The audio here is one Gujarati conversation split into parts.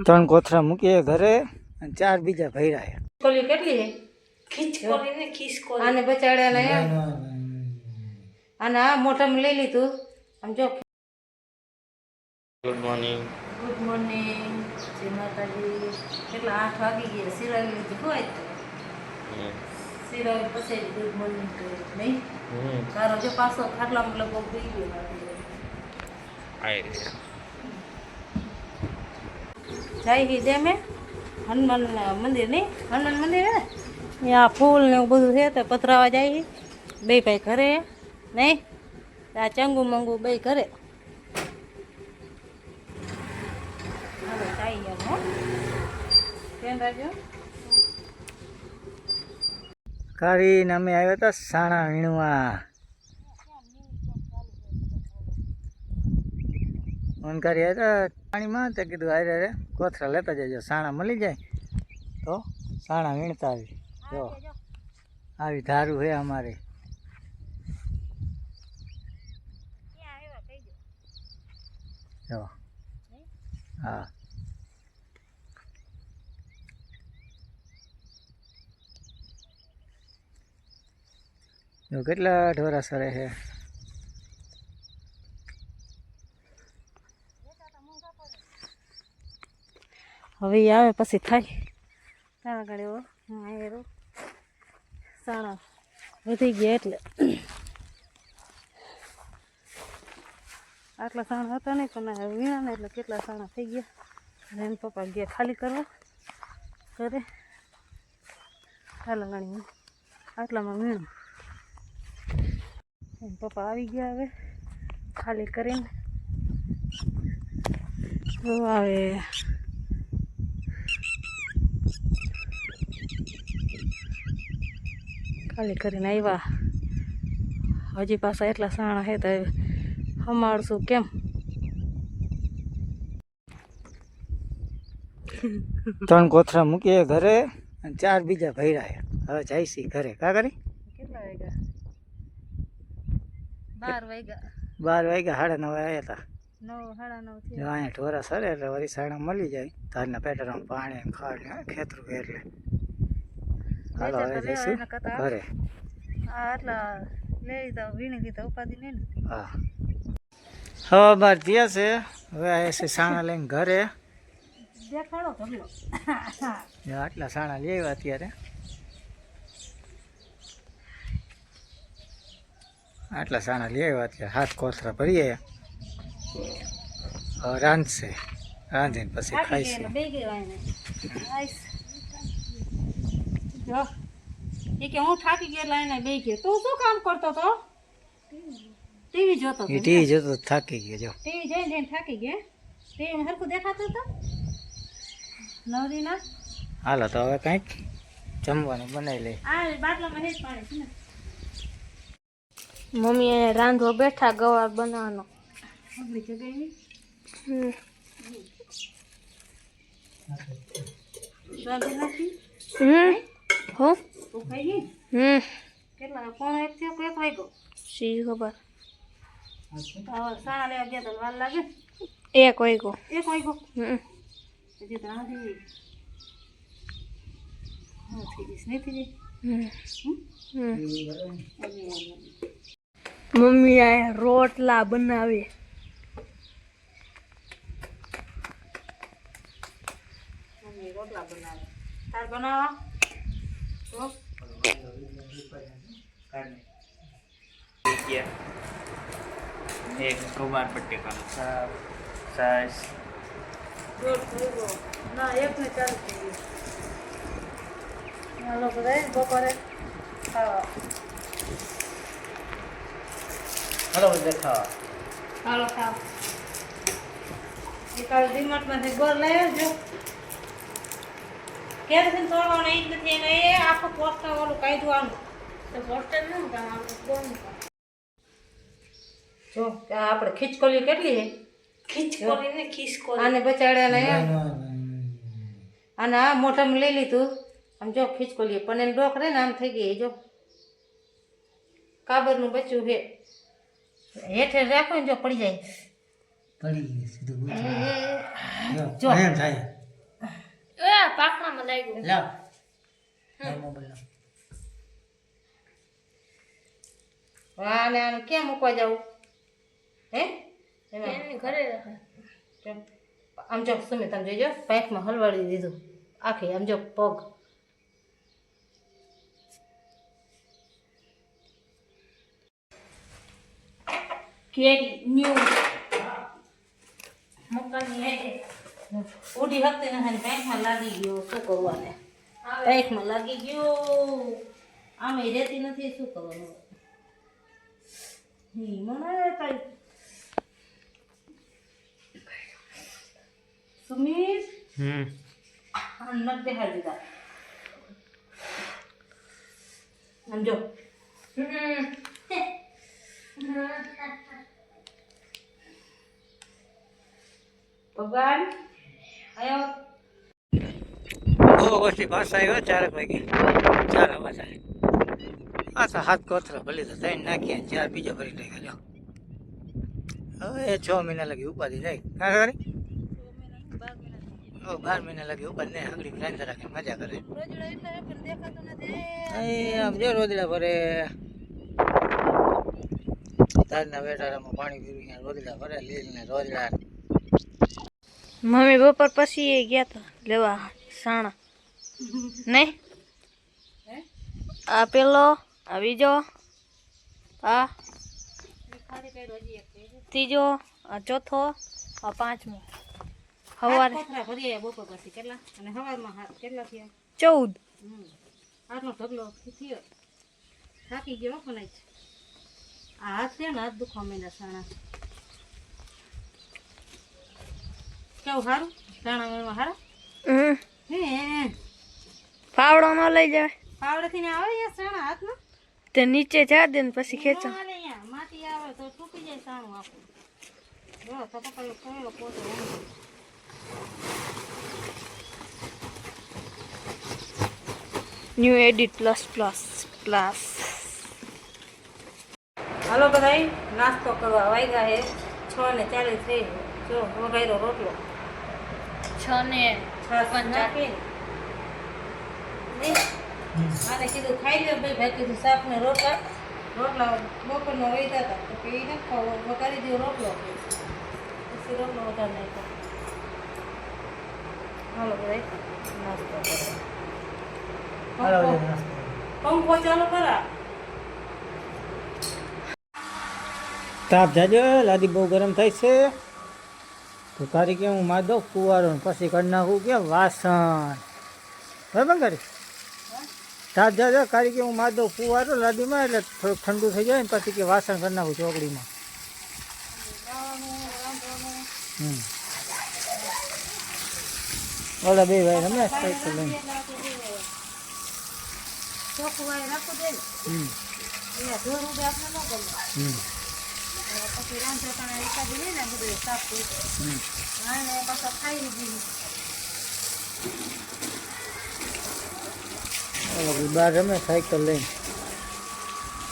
ત્રણ કોથરા મૂકીએ ઘરે અને ચાર બીજા ભર્યા છે. કોલી કેટલી છે? ખીચકોલી ને ખીસકોલી. આને બચાડ્યા ને અને આ મોઢામાં લઈ લીધું. આમ જો. Good morning. Good morning. જય માતાજી. કેટલા 8 વાગી ગયા. સિરાવી લીધું હોય સિરાવી પછી ગુડ મોર્નિંગ કર્યું નહીં. તારો જો પાછો ખાટલામાં લગભગ થઈ ગયો. જાય હી દે મેં હનુમાન મંદિર નહીં, હનુમાન મંદિર હે ત્યાં ફૂલ ને એવું બધું છે તો પથરાવા જાય બે ભાઈ ઘરે નહીં. આ ચંગુ મંગુ બે ઘરે હવે જાય એમ હો કેમ રાજો કરીને અમે આવ્યા હતા સાણા વીણવા. ઓનકારી આવ્યા હતા પાણીમાં તે કીધું આરે રે કોથરા લેતા જજો, સાણા મળી જાય તો સાણા વીણતા આવી. જો આવી ધારું છે અમારે. જો હા જો કેટલા ઢોરા સરે છે. હવે એ આવે પછી થાય તારા ગાડી હું આવેલો સાણા વધી ગયા એટલે આટલા સાણા હતા નહીં પણ વીણા ને એટલે કેટલા સાણા થઈ ગયા. અને એમ પપ્પા ગયા ખાલી કરવા ઘરે ચાલો ગણી આટલામાં વીણું. એમ પપ્પા આવી ગયા હવે ખાલી કરીને તો આવે ખાલી કરીને આવ્યા. હજી પાછા એટલા સાણા છે તો હમાડશું કેમ. ત્રણ કોથરા મૂકીએ ઘરે અને ચાર બીજા ભર્યા છે. હવે જઈશી ઘરે. કા કરી કેટલા વાગ્યા? 12 વાગ્યા. 12 વાગ્યા 9:30 આવ્યા હતા. 9, 9:30 જો અહીંયા ઢોરા સરે એટલે વળી સાણા મળી જાય. ધારના પેટરમાં પાણી ને ખાડ ને ખેતરું એટલે હાલો હવે જઈશું ઘરે. આટલા લઈ દઉં વીણી દીધા ઉપાધિ નહીં ને. હા હવે બાર થયા છે. હવે આવ્યા છે સાણા લઈને ઘરે. દેખાડો ઢગલો. આટલા સાણા લઈ આવ્યા અત્યારે. આટલા સાણા લઈ આવ્યા અત્યારે 7 કોથરા ભરીએ. હવે રાંધશે, રાંધીને પછી ખાઈશું. બે ગયા જો એ કે હું થાકી ગયો લાઈને બે ગયો. તું શું કામ કરતો તો? ટીવી જોતો એ ટીવી જોતો થાકી ગયો. જો ટીવી જોઈને જોઈને થાકી ગયા. ટીવી હરખું દેખાતું તો નવરીના. હાલો તો હવે કંઈક જમવાનું બનાવી લઈ. આ બાટલામાં હેજ પાણી છે ને. મમ્મી રાંધવા બેઠા ગવાર બનાવવાનો. અગલી જગ્યાએ રાંધી નાખી. હો તું ખાઈ ગઈ? કેટલા કોણ એક થયો કે વાગ્યો? સી ખબર. સાણા લેવા ગયા તો વાર લાગે. 1 વાગ્યો. 1 વાગ્યો. હજી તો રાંધી થઈ ગઈ નહીં થઈ ગઈ. મમ્મી આ રોટલા બનાવે. મમ્મી રોટલા બનાવે. તાર બનાવવા તો એક કબાર પટ્ટી કા સાઈઝ દોઢ થઈ ગયો. ના 1 ને 4 થઈ ગયું. હાલો બધા બપોરે ખાવા. હાલો દેખાવા. હાલો ખાવ. એ કાલે ડીમાર્ટમાંથી ગોળ લઈ આવજો. કેરોસીન તોડવાનું એ જ નથી એને એ આખું પોસ્ટર ઓલું કાઢ્યું આનું તો પોસ્ટર ન જો આપણે ખીચકોલી કેટલી છે? ખીચકોલી ને ખીસકોલી. આને બચાડ્યા ને અને આ મોઢામાં લઈ લીધું. આમ જો ખીચકોલી પણ એમ ડોક રહે ને આમ થઈ ગઈ. જો કાબરનું બચ્ચું છે. હેઠે રાખો ને જો પડી જાય. પડી ગઈ સીધું જો એમ થાય. પાકવામાં લાગ્યું. લાવ મોબાઈલ લાવ. વાહ ને આને ક્યાં મૂકવા જવું હે એમાં એની ઘરે રાખે. આમ જો સુમિત આમ જોઈજો પાઇપમાં હલવાડી દીધું આખી આમ જો પગ કેરી ન્યુ મકાની હેઠે ઉડી હકતી નથી પાઇપમાં લાગી ગયો શું કરવાને પાઇપમાં લાગી ગયો આમે રહેતી નથી શું કરવાનું મને કઈ સુમિત નથી દેખાડી દીધા આમ જો ભગવાન આયો પછી પાછા આવ્યો 4 વાગે 4 વાગે પાછા હાથ કોથરા ભલી તો થઈને નાખ્યા 4 બીજા ભરી નાખ્યા હવે 6 મહિના લગી ઉપાધિ જાય કાં કરી 12 મહિના લગી ઉપાધિ નહીં હગડી રાંધા રાખે મજા કરે આમ જો રોદડા ભરે તારના વેટારામાં પાણી પીવું રોદડા ભરે લીલ ને રોદડા મમ્મી બપોર પછી એ ગયા હતા લેવા સાણા નહીં આ પેલો આ બીજો આ ત્રીજો આ ચોથો આ પાંચમો સવારે કોથરા ભરી આવ્યા બપોર પછી કેટલા અને સવારમાં કેટલા થયા 14 આટલો ઢગલો થયો થાકી ગયો પણ આ હાથ છે ને હાથ દુખવા માંડ્યા સાણા કેવું સારું સાણા મેળમાં સારા હે પાવડો ન લઈ જાય પાવડેથી ને આવે યાર સાણા હાથમાં તે નીચે જા દે ને પછી ખેંચો ના લે યાર માટી આવે તો તૂટી જાય સાણું આપણું જો તો પપ્પાએ કહેલો પોતે new edit plus plus plus હાલો બધાય નાસ્તો કરવા વાગ્યા હે 6:40 થઈ જો વઘાર્યો રોટલો 6 ને છાશ નાખીને આને કીધું ખાઈ લે ભાઈ ભાઈ કીધું શાક ને રોટલા બપોરનો વૈધા હતા તો કે એ નથી ખાવો વઘારી દો રોટલો પછી રોટલો વધારે નાખ્યો હાલો બધાય નાસ્તો હાલો કરો પંખો ચાલુ કરા તાપ જાજો લાદી બહુ ગરમ થાય છે તો તારી કે હું માર દઉં કુવારો ને પછી કરી નાખું કે વાસણ બરાબર કરી તાપ જાજો કારી કે હું માર દઉં કુવારો લાદીમાં એટલે થોડુંક ઠંડુ થઈ જાય ને પછી કે વાસણ કરી નાખું ચોકડીમાં ઓલા બે ભાઈ રમે સાયકલ લઈને ચોખ્ખું વાળી રાખવું દે ને અહીંયા ઢોર ઉડે આપણે ન ગમે પછી રાંધતા એકાદી લઈને બધું સાફ થઈ જાય પાછા ખાઈ લીધી ઓલા બહાર રમે સાયકલ લઈને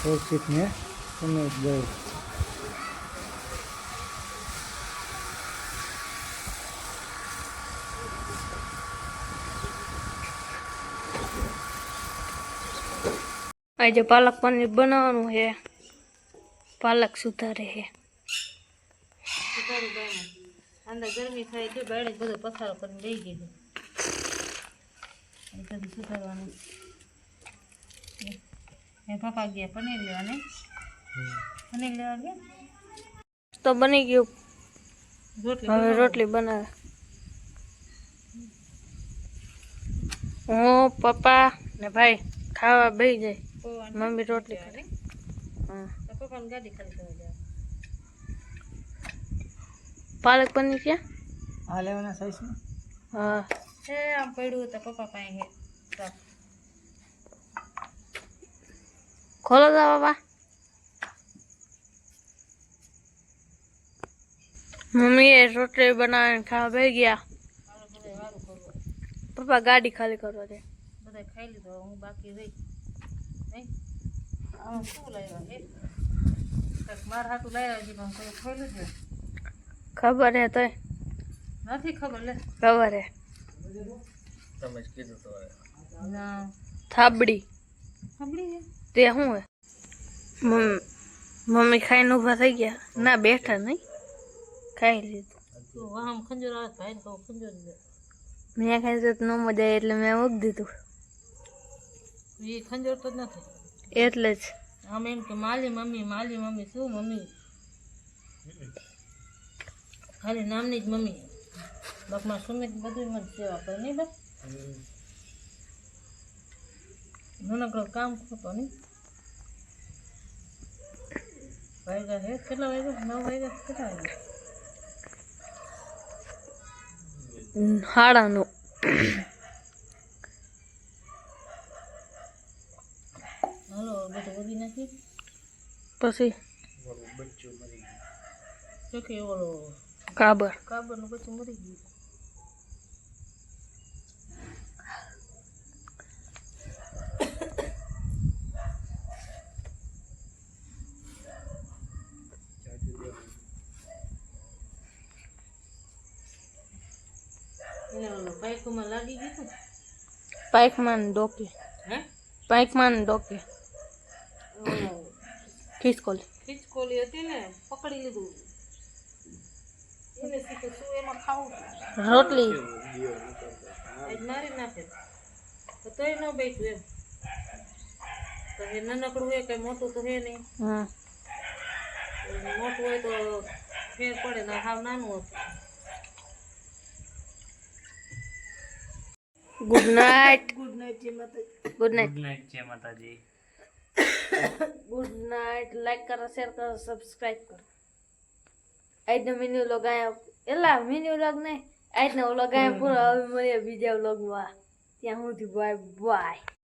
કૌશિક ને તમે ગયો આજે પાલક પનીર બનાવવાનું છે પાલક સુધારે છે અંદર ગરમી થાય તો બેડે બધો પથારો કરીને લઈ ગયો એ બધું સુધારવાનું એ પપ્પા ગયા પનીર લેવા ને પનીર લેવા ગયા તો બની ગયું રોટલી હવે રોટલી બનાવે હું પપ્પા ને ભાઈ ખાવા બેસી જાય મમ્મી રોટલી કરે હા પપ્પાની ગાડી ખાલી કરવા જાય પાલક પનીર ક્યાં આ લેવાના સાઈઝમાં હા છે આમ પડ્યું તો પપ્પા પાસે હે ખોલો દા બાબા મમ્મી એ રોટલી બનાવીને ખાવા બેસી ગયા પપ્પા ગાડી ખાલી કરવા દે બધા ખાઈ લીધો હું બાકી રહી નહીં આમાં શું લાવ્યા હે કંઈક મારા હાથું લાવ્યા હજી પણ કોઈ ખાઈ લીધું ખબર હે તોય નથી ખબર લે ખબર હે તમે જ કીધું તો ના થાબડી સાંભળી છે તે શું હે મમ્મી ખાઈને ઊભા થઈ ગયા ના બેઠા નહીં ખાઈ લીધું તો આમ ખંજર આવે ભાઈ તો ખંજર દે મેં ખાઈ તો ન મજા આવી એટલે મેં મૂકી દીધું એ ખંજર તો જ નથી એટલે જ આમ એમ કે માલી મમ્મી શું મમ્મી ખાલી નામની જ મમ્મી બાપમાં સુમિત બધું મને સેવા કરે નહીં બસ નાનકડો કામ કરતો નહીં વાગ્યા હે કેટલા વાગ્યા 9 વાગ્યા કેટલા વાગ્યા હાડાનું હાલો બધું વધી નાખી પછી જો કે ઓલો કાબર કાબરનું બચ્ચું મરી ગયું એને ઓલો પાયખુમાં લાગી ગયું પાઇકમાન ડોકે હે પાઇકમાન ડોકે ઓલો ખિસકોલી ખીચકોલી હતી ને પકડી લીધું એને સીધું શું એમાં ખાવું રોટલી આજ મારી નાખે તો તોય ન બેઠું એમ તો એ નાનકડું હે કઈ મોટું તો હે નહીં હા મોટું હોય તો ફેર પડે ને હાવ નાનું હતું ગુડ નાઇટ ગુડ નાઇટ જે માતા ગુડ નાઇટ નાઈટ જય માતાજી ગુડ નાઇટ લાઈક કરો શેર કરો સબસ્ક્રાઇબ કરો આજનો મિની વ્લોગ આયા એલા મિની વ્લોગ નહીં આજનો વ્લોગ આયા પૂરો હવે મળીએ બીજા વ્લોગમાં ત્યાં સુધી બાય બાય